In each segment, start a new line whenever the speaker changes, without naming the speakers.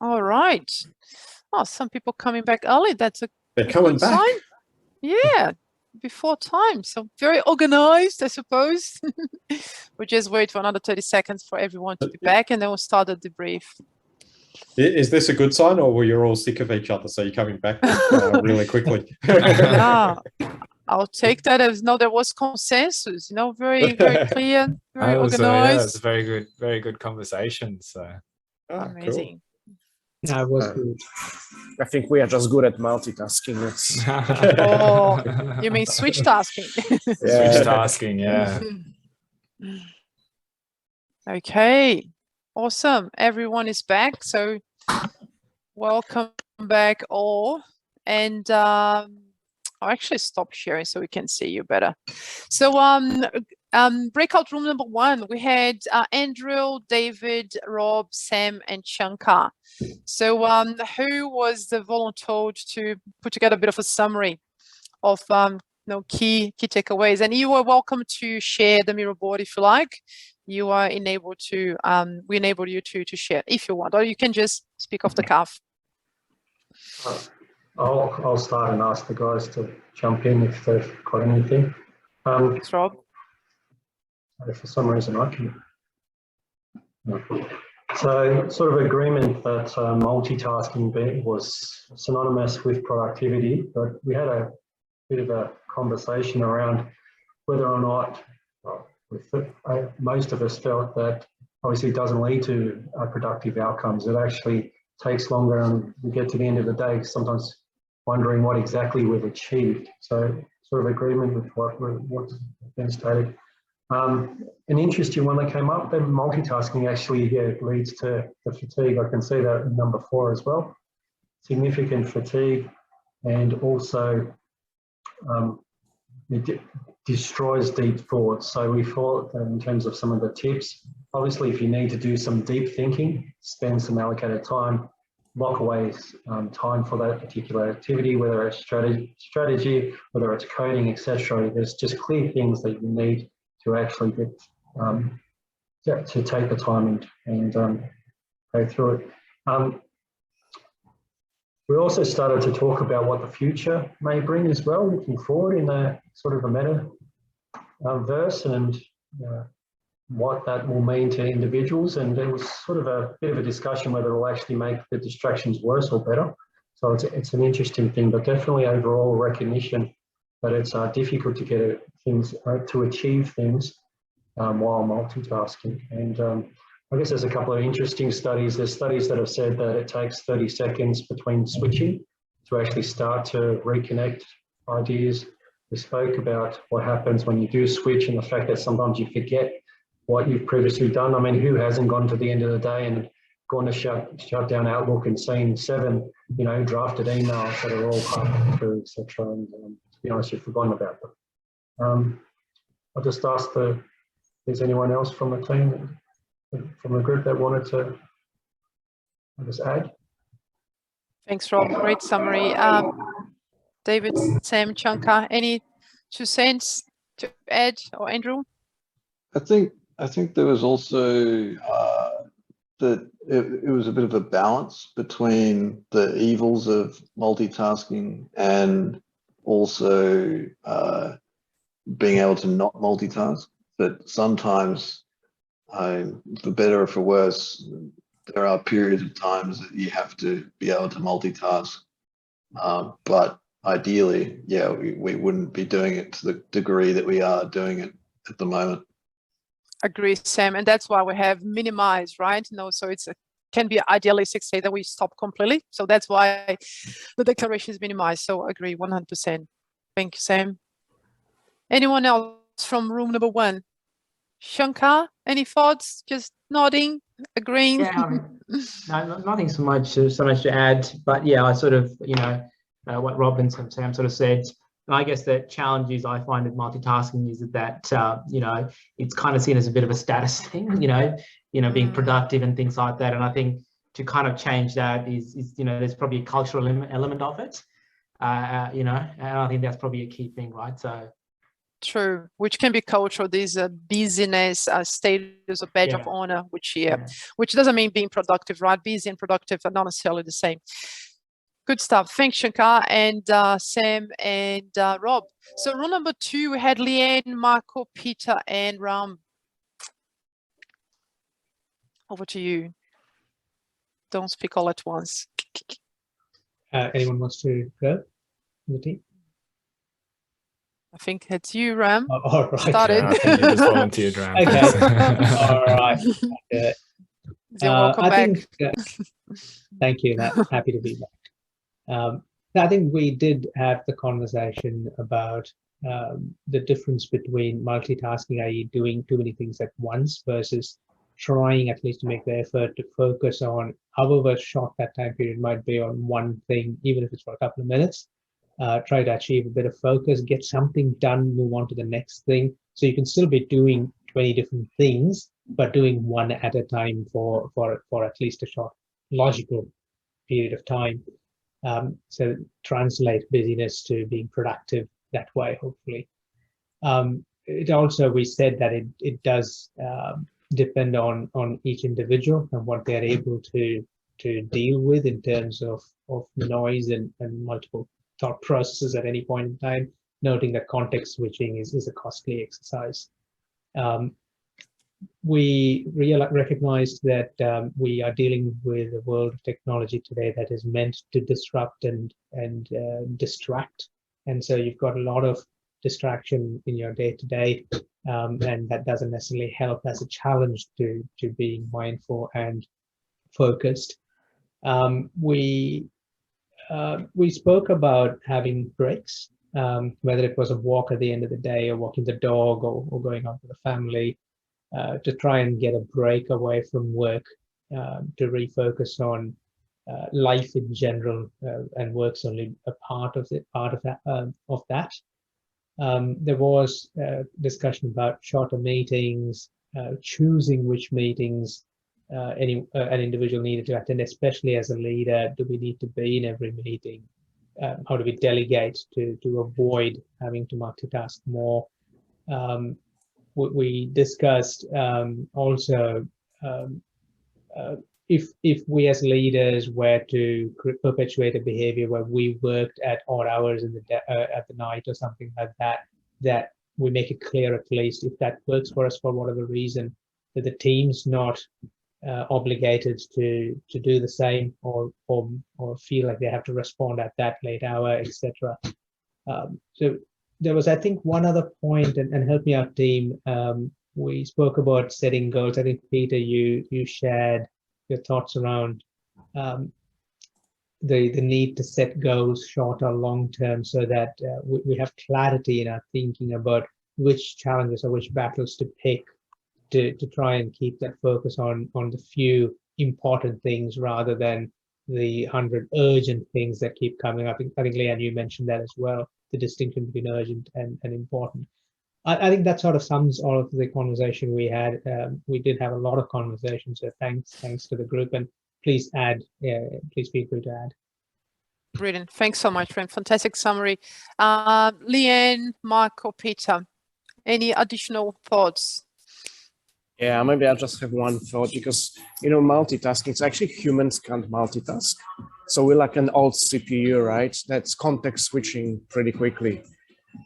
All right. Oh, some people coming back early. That's a
They're coming
good
back.
sign. Yeah, before time. So very organized, I suppose. We'll just wait for another 30 seconds for everyone to be back, and then we'll start the debrief.
Is this a good sign, or were you all sick of each other, so you're coming back really quickly?
Yeah, I'll take that as there was consensus. Very, very clear, very organized.
Yeah, it was a very good conversation. So
amazing.
Cool.
Yeah, it was good. I think we are just good at multitasking.
Oh, you mean switch tasking?
Yeah. Switch tasking, yeah.
Okay, awesome. Everyone is back. So welcome back all. And I'll actually stop sharing so we can see you better. So breakout room number 1, we had Andrew, David, Rob, Sam, and Shankar. So who was the volunteer to put together a bit of a summary of key takeaways? And you are welcome to share the Miro board if you like. You are enabled to we enable you to share if you want, or you can just speak off the cuff.
I'll start and ask the guys to jump in if they've got anything.
Thanks, Rob.
For some reason I can. No. So sort of agreement that multitasking was synonymous with productivity, but we had a bit of a conversation around whether or not most of us felt that obviously it doesn't lead to productive outcomes. It actually takes longer, and we get to the end of the day sometimes wondering what exactly we've achieved. So sort of agreement with what's been stated. An interesting one that came up, then multitasking actually leads to the fatigue. I can see that in number 4 as well. Significant fatigue, and also it destroys deep thought. So we thought that in terms of some of the tips, obviously if you need to do some deep thinking, spend some allocated time, lock away time for that particular activity, whether it's strategy, whether it's coding, etc. There's just clear things that you need to actually get to take the time and go through it. We also started to talk about what the future may bring as well, looking forward in a sort of a metaverse, and what that will mean to individuals. And there was sort of a bit of a discussion whether it will actually make the distractions worse or better. So it's an interesting thing, but definitely overall recognition that it's difficult to get things to achieve things while multitasking. And I guess there's a couple of interesting studies. There's studies that have said that it takes 30 seconds between switching to actually start to reconnect ideas. We spoke about what happens when you do switch, and the fact that sometimes you forget what you've previously done. I mean, who hasn't gone to the end of the day and gone to shut down Outlook and seen 7, drafted emails that are all passed through, etc. And to be honest, you've forgotten about them. I'll just ask if there's anyone else from the team, from the group, that wanted to just add.
Thanks, Rob. Great summary. David, Sam, Shankar, any 2 cents to add, or Andrew?
I think there was also that it was a bit of a balance between the evils of multitasking and also being able to not multitask. But sometimes, for better or for worse, there are periods of times that you have to be able to multitask. But ideally, yeah, we wouldn't be doing it to the degree that we are doing it at the moment.
Agree, Sam, and that's why we have minimize, right? So it's can be idealistic say that we stop completely. So that's why the declaration is minimized. So agree 100%. Thank you, Sam. Anyone else from room number 1? Shankar, any thoughts? Just nodding, agreeing.
Yeah, no, nothing so much to add. But yeah, I sort of what Rob and Sam sort of said. And I guess the challenges I find with multitasking is that it's kind of seen as a bit of a status thing, being productive and things like that. And I think to kind of change that is there's probably a cultural element of it, and I think that's probably a key thing, right? So
True, which can be cultural. There's a busyness, status, or badge of
Yeah.
honor, which doesn't mean being productive, right? Busy and productive are not necessarily the same. Good stuff. Thanks, Shankar and Sam and Rob. So rule number 2, we had Leanne, Marco, Peter, and Ram. Over to you. Don't speak all at once.
Anyone wants to go? The team?
I think it's you, Ram.
Oh, all right.
Started.
Yeah, I think you just volunteered, Ram.
Okay. All right.
Then welcome
I
back.
think, thank you. Happy to be back. I think we did have the conversation about the difference between multitasking, i.e. doing too many things at once, versus trying at least to make the effort to focus on, however short that time period might be, on one thing, even if it's for a couple of minutes. Try to achieve a bit of focus, get something done, move on to the next thing. So you can still be doing 20 different things, but doing one at a time for at least a short logical period of time. So translate busyness to being productive that way, hopefully. It also, we said that it does depend on each individual and what they're able to deal with in terms of noise and multiple thought processes at any point in time, noting that context switching is a costly exercise. We recognized that we are dealing with a world of technology today that is meant to disrupt and distract. And so you've got a lot of distraction in your day-to-day, and that doesn't necessarily help as a challenge to being mindful and focused. We spoke about having breaks, whether it was a walk at the end of the day or walking the dog or going out with the family, to try and get a break away from work, to refocus on life in general, and work's only a part of that. There was discussion about shorter meetings, choosing which meetings an individual needed to attend, especially as a leader. Do we need to be in every meeting? How do we delegate to avoid having to multitask more? We discussed also if we as leaders were to perpetuate a behavior where we worked at odd hours in at the night or something like that, that we make it clear, at least if that works for us for whatever reason, that the team's not obligated to do the same or feel like they have to respond at that late hour, etc. So there was, I think, one other point, and help me out, team. We spoke about setting goals. I think, Peter, you shared your thoughts around the need to set goals short or long term, so that we have clarity in our thinking about which challenges or which battles to pick to try and keep that focus on the few important things rather than the 100 urgent things that keep coming up. I think Leanne, you mentioned that as well, the distinction between urgent and important. I think that sort of sums all of the conversation we had. We did have a lot of conversations, so thanks to the group, and please please feel free to add.
Brilliant. Thanks so much, friend. Fantastic summary. Leanne, Marco, Peter, any additional thoughts?
Yeah, maybe I'll just have one thought, because, multitasking, it's actually humans can't multitask. So we're like an old CPU, right? That's context switching pretty quickly.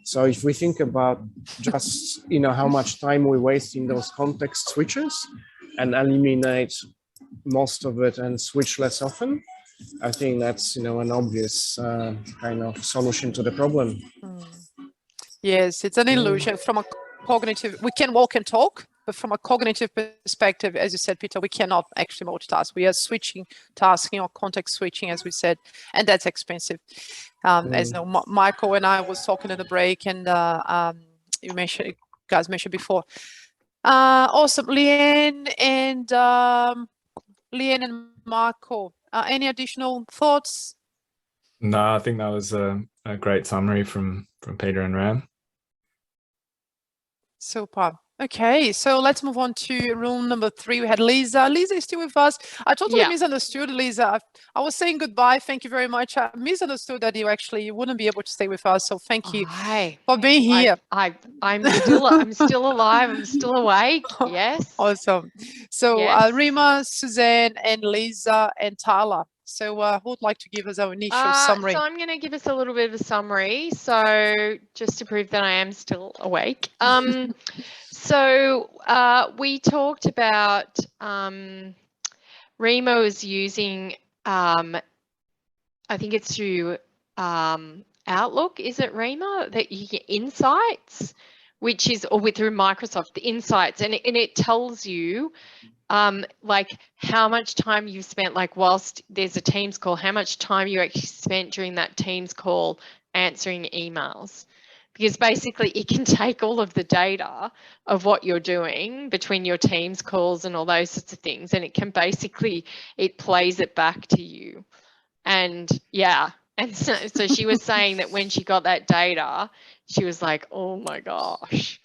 So if we think about just, how much time we waste in those context switches and eliminate most of it and switch less often, I think that's, an obvious kind of solution to the problem.
Yes, it's an illusion from a cognitive. We can walk and talk, but from a cognitive perspective, as you said, Peter, we cannot actually multitask. We are switching tasking or context switching, as we said, and that's expensive. As you know, Michael and I was talking in the break, and you guys mentioned before. Awesome, Leanne and Marco. Any additional thoughts?
No, I think that was a great summary from Peter and Ram.
Super. Okay, so let's move on to rule number 3. We had Lisa. Lisa is still with us. I totally misunderstood, Lisa. I was saying goodbye. Thank you very much. I misunderstood that you wouldn't be able to stay with us. So thank you for being here.
I'm still alive. I'm still awake. Yes.
Awesome. So
Yes.
Rima, Suzanne, and Lisa, and Tala. So who would like to give us our initial summary?
So I'm going to give us a little bit of a summary. So just to prove that I am still awake. So we talked about Rima is using, I think it's through Outlook, is it Rima, that you get insights, which is, or through Microsoft, the insights, and it tells you like how much time you've spent, like whilst there's a Teams call, how much time you actually spent during that Teams call answering emails. Because basically it can take all of the data of what you're doing between your Teams calls and all those sorts of things, and it can basically, it plays it back to you. And yeah, and so she was saying that when she got that data, she was like, oh my gosh.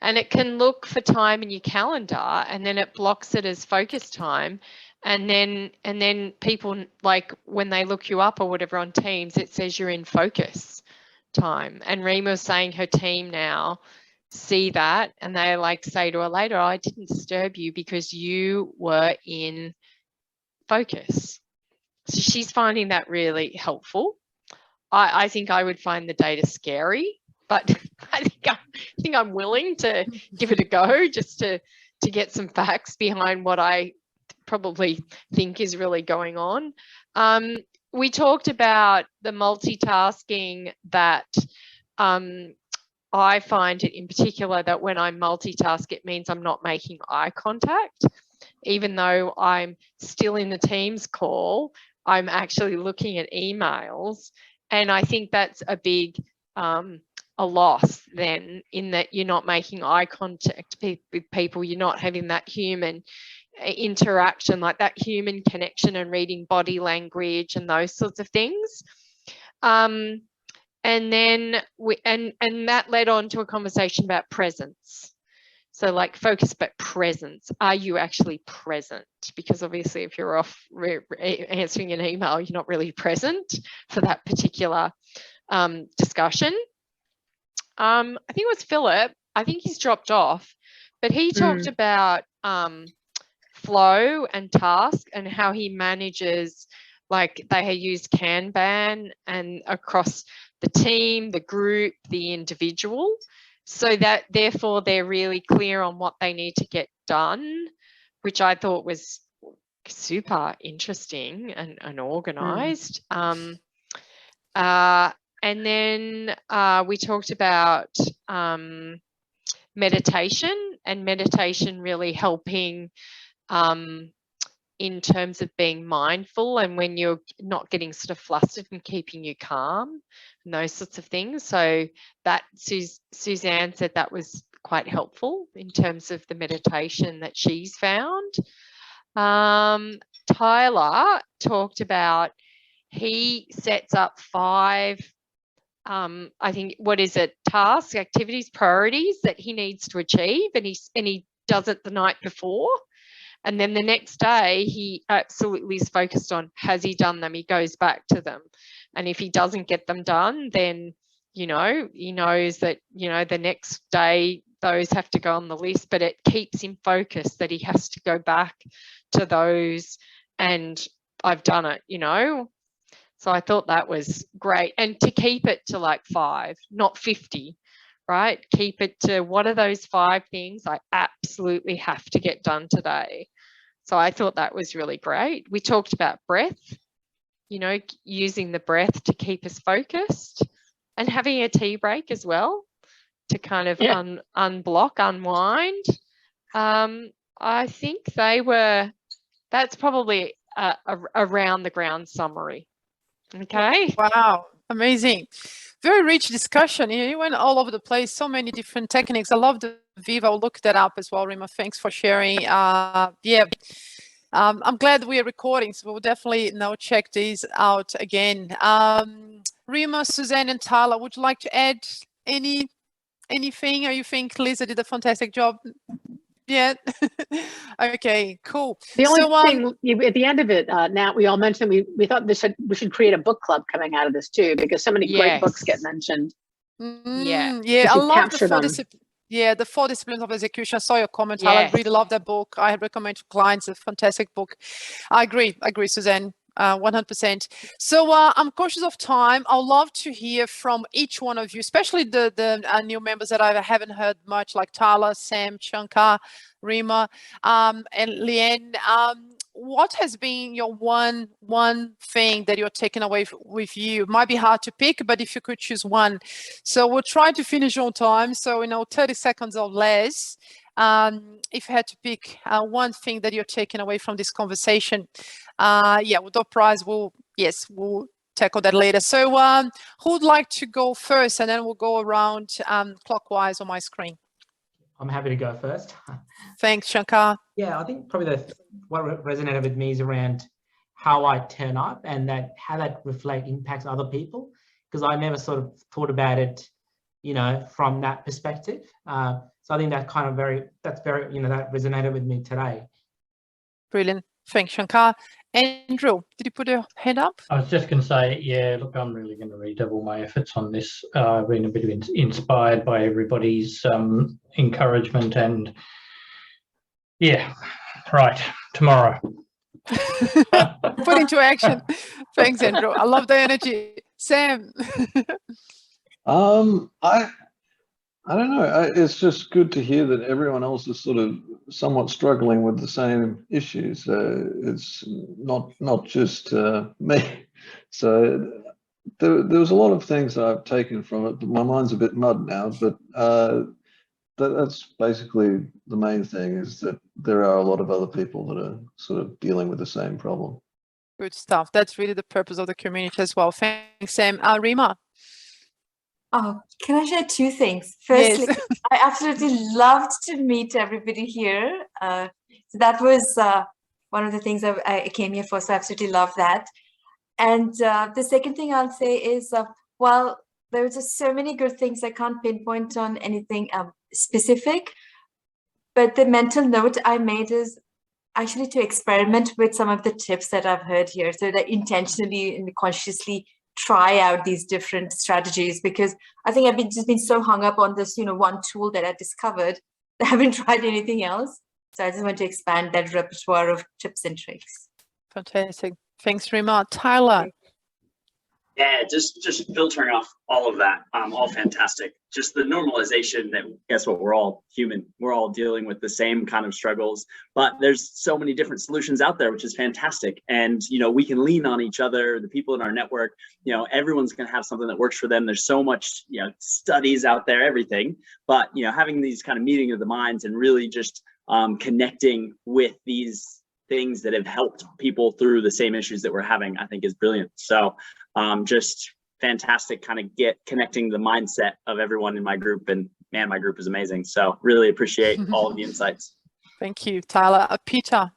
And it can look for time in your calendar, and then it blocks it as focus time. And then people, like when they look you up or whatever on Teams, it says you're in focus time. And Rima was saying her team now see that, and they like say to her later, I didn't disturb you because you were in focus. So she's finding that really helpful. I think I would find the data scary, but I think I'm willing to give it a go just to get some facts behind what I probably think is really going on. We talked about the multitasking that I find it in particular that when I multitask, it means I'm not making eye contact. Even though I'm still in the Teams call, I'm actually looking at emails. And I think that's a big a loss then, in that you're not making eye contact with people, you're not having that human interaction, like that human connection and reading body language and those sorts of things. And then and that led on to a conversation about presence. So like focus, but presence. Are you actually present? Because obviously if you're off answering an email, you're not really present for that particular discussion. I think it was Philip. I think he's dropped off, but he talked about flow and task and how he manages, like they had used Kanban and across the team, the group, the individual, so that therefore they're really clear on what they need to get done, which I thought was super interesting and organized. And then we talked about meditation, and meditation really helping in terms of being mindful and when you're not getting sort of flustered and keeping you calm and those sorts of things. So that Suzanne said that was quite helpful in terms of the meditation that she's found. Tyler talked about, he sets up 5 I think, what is it, tasks, activities, priorities that he needs to achieve, and he does it the night before, and then the next day he absolutely is focused on, has he done them? He goes back to them, and if he doesn't get them done, then he knows that the next day those have to go on the list, but it keeps him focused that he has to go back to those, and I've done it, So I thought that was great. And to keep it to like 5, not 50, right? Keep it to, what are those 5 things I absolutely have to get done today? So I thought that was really great. We talked about breath, using the breath to keep us focused, and having a tea break as well to kind of unblock, unwind. I think that's probably a round the ground summary. Okay.
Wow, amazing. Very rich discussion. You went all over the place, so many different techniques. I love the Viva. I'll look that up as well, Rima. Thanks for sharing. I'm glad we are recording, so we'll definitely now check these out again. Rima, Suzanne, and Tala, would you like to add any anything? Or you think Lisa did a fantastic job? Yeah. Okay, cool.
The only
So,
thing at the end of it, Nat, we all mentioned we thought we should create a book club coming out of this too, because so many great books get mentioned.
Yeah.
Yeah, I love the
capture
four
them.
the 4 disciplines of execution. I saw your comment.
Yes.
I really love that book. I recommend to clients. A fantastic book. I agree, Suzanne. 100%. So I'm cautious of time. I'd love to hear from each one of you, especially the new members that I haven't heard much, like Tyler, Sam, Shankar, Rima, and Leanne. What has been your one thing that you're taking away with you? It might be hard to pick, but if you could choose one. So we'll try to finish on time. So 30 seconds or less. If you had to pick one thing that you're taking away from this conversation, with the prize, we'll tackle that later. So who'd like to go first, and then we'll go around clockwise on my screen.
I'm happy to go first.
Thanks, Shankar.
Yeah, I think probably what resonated with me is around how I turn up and how that impacts other people, because I never sort of thought about it, from that perspective. So I think that that resonated with me today.
Brilliant. Thanks, Shankar. Andrew, did you put your hand up?
I was just going to say, yeah, look, I'm really going to redouble my efforts on this. I've been a bit inspired by everybody's encouragement, and yeah, right, tomorrow.
Put into action. Thanks, Andrew. I love the energy. Sam.
I don't know. It's just good to hear that everyone else is sort of somewhat struggling with the same issues. It's not just me. So there was a lot of things that I've taken from it, but my mind's a bit mud now. But that's basically the main thing, is that there are a lot of other people that are sort of dealing with the same problem.
Good stuff. That's really the purpose of the community as well. Thanks, Sam. Rima.
Oh, can I share 2 things? Firstly, yes. I absolutely loved to meet everybody here. So that was one of the things I came here for. So I absolutely love that. And the second thing I'll say is, while there are just so many good things, I can't pinpoint on anything specific. But the mental note I made is actually to experiment with some of the tips that I've heard here, so that intentionally and consciously try out these different strategies, because I think I've just been so hung up on this, one tool that I discovered that I haven't tried anything else. So I just want to expand that repertoire of tips and tricks.
Fantastic. Thanks, Rima. Tyler.
Yeah, just filtering off all of that, all fantastic. Just the normalization that, guess what, we're all human. We're all dealing with the same kind of struggles, but there's so many different solutions out there, which is fantastic. And, we can lean on each other, the people in our network, everyone's going to have something that works for them. There's so much, studies out there, everything, but, having these kind of meeting of the minds and really just connecting with these things that have helped people through the same issues that we're having, I think is brilliant. So just fantastic, kind of connecting the mindset of everyone in my group, and man, my group is amazing. So really appreciate all of the insights.
Thank you, Tyler. Peter.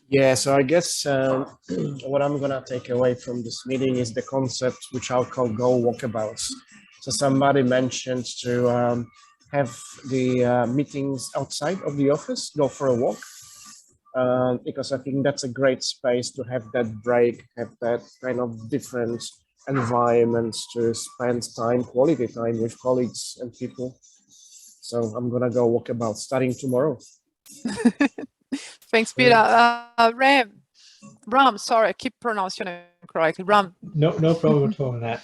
Yeah, so I guess what I'm gonna take away from this meeting is the concept which I'll call go walkabouts. So somebody mentioned to have the meetings outside of the office, go for a walk, because I think that's a great space to have that break, have that kind of different environments to spend time, quality time with colleagues and people. So I'm gonna go walk about starting tomorrow.
Thanks, Peter. Ram, sorry, I keep pronouncing your name correctly. Ram.
No problem at all on that.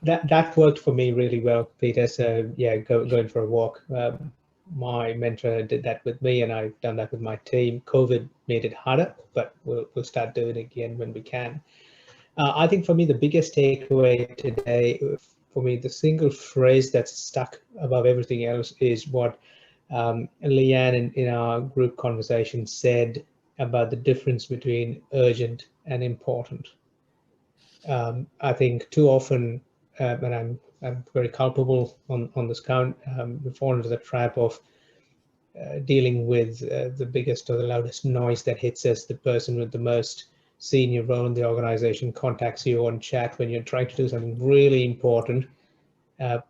That worked for me really well, Peter. So yeah, going for a walk. My mentor did that with me, and I've done that with my team. COVID made it harder, but we'll start doing it again when we can. I think for me, the biggest takeaway today, for me, the single phrase that's stuck above everything else is what Leanne in our group conversation said about the difference between urgent and important. I think too often, and I'm very culpable on this count, we fall into the trap of dealing with the biggest or the loudest noise that hits us, the person with the most senior role in the organization contacts you on chat when you're trying to do something really important.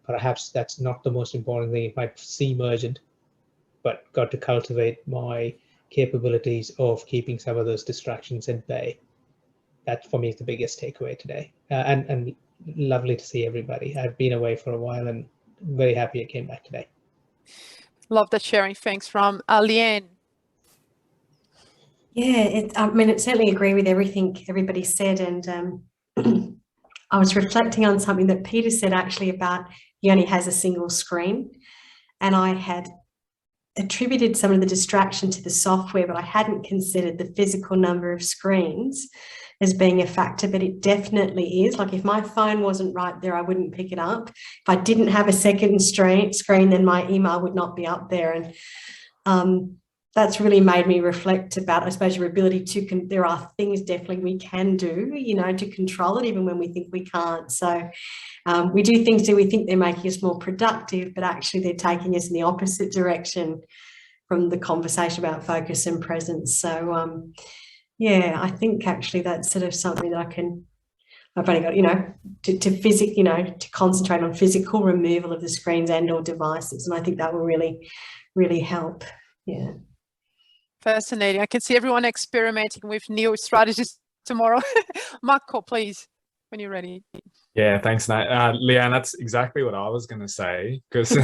Perhaps that's not the most important thing. It might seem urgent, but got to cultivate my capabilities of keeping some of those distractions at bay. That for me is the biggest takeaway today. And lovely to see everybody. I've been away for a while and very happy I came back today.
Love that sharing. Thanks from Leanne.
Yeah, I mean, I certainly agree with everything everybody said. And I was reflecting on something that Peter said actually about he only has a single screen. And I had attributed some of the distraction to the software, but I hadn't considered the physical number of screens as being a factor, but it definitely is. Like if my phone wasn't right there, I wouldn't pick it up. If I didn't have a second screen, then my email would not be up there. And that's really made me reflect about, I suppose, your ability to, there are things definitely we can do, you know, to control it, even when we think we can't. So we do things that we think they're making us more productive, but actually they're taking us in the opposite direction from the conversation about focus and presence. So yeah, I think actually that's sort of something that I've only got, you know, to concentrate on physical removal of the screens and or devices. And I think that will really, really help. Yeah.
Fascinating. I can see everyone experimenting with new strategies tomorrow. Marco, please, when you're ready.
Yeah, thanks, Nat. Leanne, that's exactly what I was going to say, because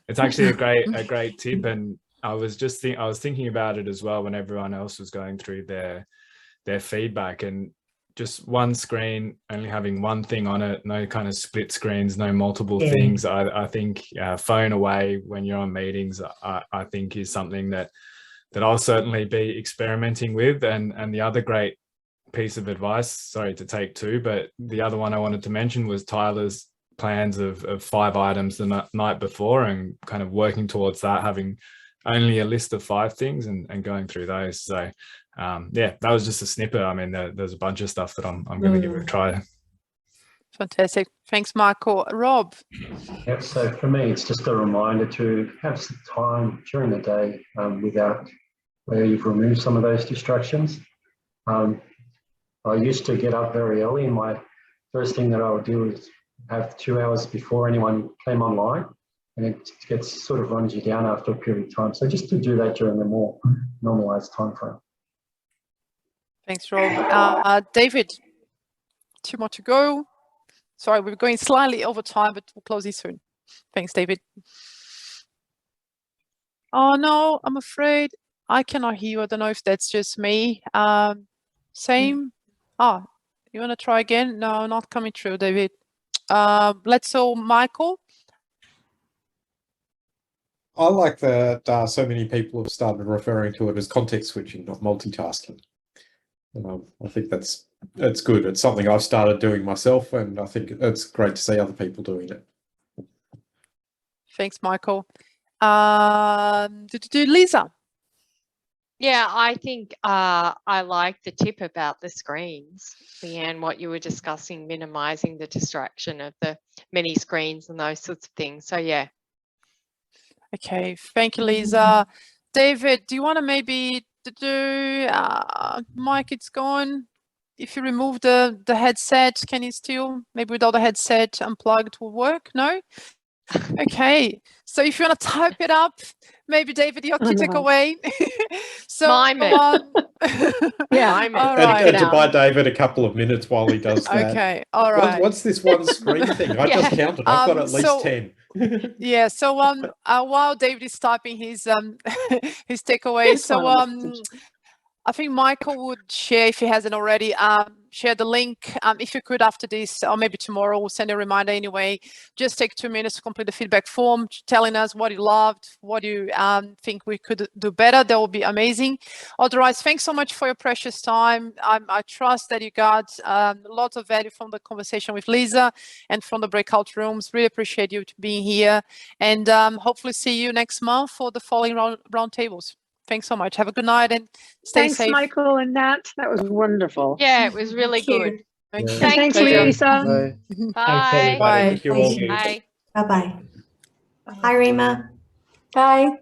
it's actually a great tip. And I was thinking about it as well when everyone else was going through their feedback, and just one screen, only having one thing on it, no kind of split screens, no multiple things. I think phone away when you're on meetings, I think is something that I'll certainly be experimenting with. And the other great piece of advice, sorry to take two, but the other one I wanted to mention was Tyler's plans of 5 items the night before, and kind of working towards that, having only a list of 5 things and going through those. So yeah, that was just a snippet. I mean, there's a bunch of stuff that I'm going to give it a try.
Fantastic. Thanks, Marco. Rob.
Yep, so for me, it's just a reminder to have some time during the day where you've removed some of those distractions. I used to get up very early, and my first thing that I would do is have 2 hours before anyone came online, and it gets sort of runs you down after a period of time. So just to do that during the more normalized time frame.
Thanks, Rob. David, 2 more to go. Sorry, we're going slightly over time, but we'll close this soon. Thanks, David. Oh no, I'm afraid I cannot hear you. I don't know if that's just me. Same. Ah, you want to try again? No, not coming through, David. Let's go, Michael.
I like that so many people have started referring to it as context switching, not multitasking. I think that's good. It's something I've started doing myself, and I think it's great to see other people doing it.
Thanks, Michael. Lisa.
Yeah, I think I like the tip about the screens, Leanne, what you were discussing, minimizing the distraction of the many screens and those sorts of things. So yeah.
Okay, thank you, Lisa. David, do you want to maybe do Mike, it's gone. If you remove the headset, can you still, maybe without the headset unplugged, will work? No? Okay, so if you want to type it up, maybe David, your key takeaway. So
Mime it.
Yeah,
Mime it.
all right.
And to buy David a couple of minutes while he does that.
Okay, all right.
What's this one screen thing? I just counted. I've got at least 10.
Yeah, so while David is typing his his takeaway, so I think Michael would share, if he hasn't already, share the link. If you could after this, or maybe tomorrow, we'll send a reminder anyway. Just take 2 minutes to complete the feedback form, telling us what you loved, what you think we could do better. That will be amazing. Otherwise, thanks so much for your precious time. I trust that you got lots of value from the conversation with Lisa and from the breakout rooms. Really appreciate you being here, and hopefully see you next month for the following roundtables. Thanks so much. Have a good night and stay safe.
Thanks, Michael and Nat. That was wonderful.
Yeah, it was really good.
Thank you.
Thanks,
Pleasure.
Lisa.
Thanks,
Bye.
everybody.
Bye.
Thank you all.
Bye.
Bye-bye. Hi, Rima.
Bye.